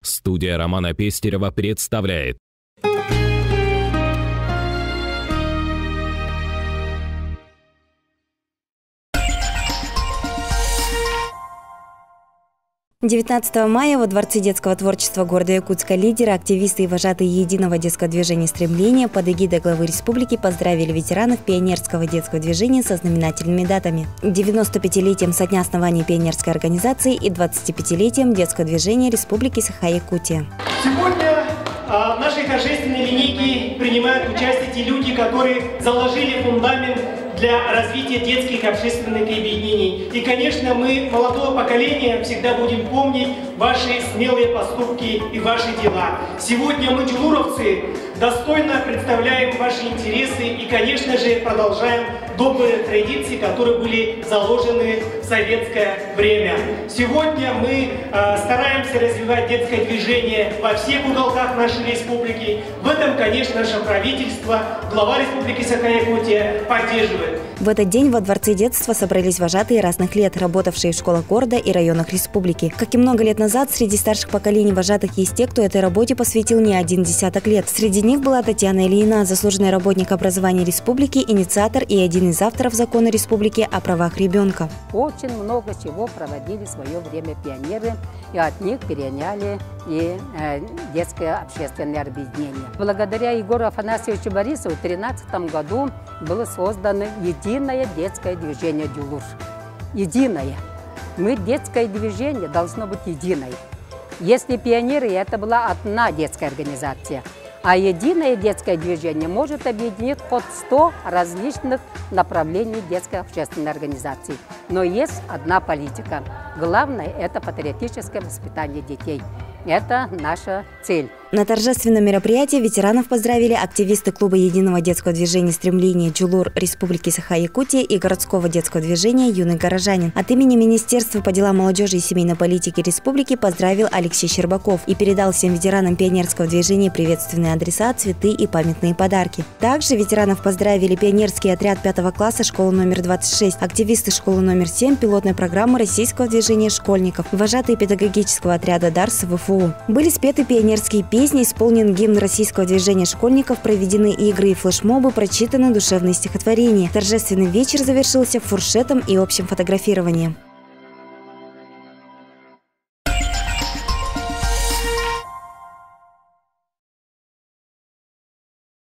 Студия Романа Пестерева представляет. «19 мая во Дворце детского творчества города Якутска лидеры, активисты и вожатые единого детского движения «Стремление» под эгидой главы республики поздравили ветеранов пионерского детского движения со знаменательными датами: 95-летием со дня основания пионерской организации и 25-летием детского движения Республики Саха-Якутия. Сегодня в нашей торжественной линейке принимают участие те люди, которые заложили фундамент для развития детских общественных объединений. И, конечно, мы, молодого поколения, всегда будем помнить ваши смелые поступки и ваши дела. Сегодня мы, джулуровцы, достойно представляем ваши интересы и, конечно же, продолжаем добрые традиции, которые были заложены в советское время. Сегодня мы стараемся развивать детское движение во всех уголках нашей республики. В этом, конечно, наше правительство, глава Республики Саха-Якутия поддерживает. В этот день во Дворце детства собрались вожатые разных лет, работавшие в школах города и районах республики. Как и много лет назад, среди старших поколений вожатых есть те, кто этой работе посвятил не один десяток лет. Среди них была Татьяна Ильина, заслуженный работник образования республики, инициатор и один из авторов закона республики о правах ребенка. Очень много чего проводили в свое время пионеры, и от них переняли и детское общественное объединение. Благодаря Егору Афанасьевичу Борисову в 2013 году было создано единое детское движение «Дюлур». Единое. Детское движение должно быть единое. Если пионеры, это была одна детская организация, а единое детское движение может объединить под 100 различных направлений детской общественной организации. Но есть одна политика. Главное – это патриотическое воспитание детей. Это наша цель. На торжественном мероприятии ветеранов поздравили активисты клуба единого детского движения «Стремление» Джулур Республики Саха-Якутия и городского детского движения «Юный горожанин». От имени Министерства по делам молодежи и семейной политики республики поздравил Алексей Щербаков и передал всем ветеранам пионерского движения приветственные адреса, цветы и памятные подарки. Также ветеранов поздравили пионерский отряд 5 класса школы номер 26, активисты школы номер 7 пилотной программы российского движения школьников, вожатые педагогического отряда «Дарс» ВФУ. Были спеты пионерские песни, исполнен гимн российского движения школьников, проведены игры и флешмобы, прочитаны душевные стихотворения. Торжественный вечер завершился фуршетом и общим фотографированием.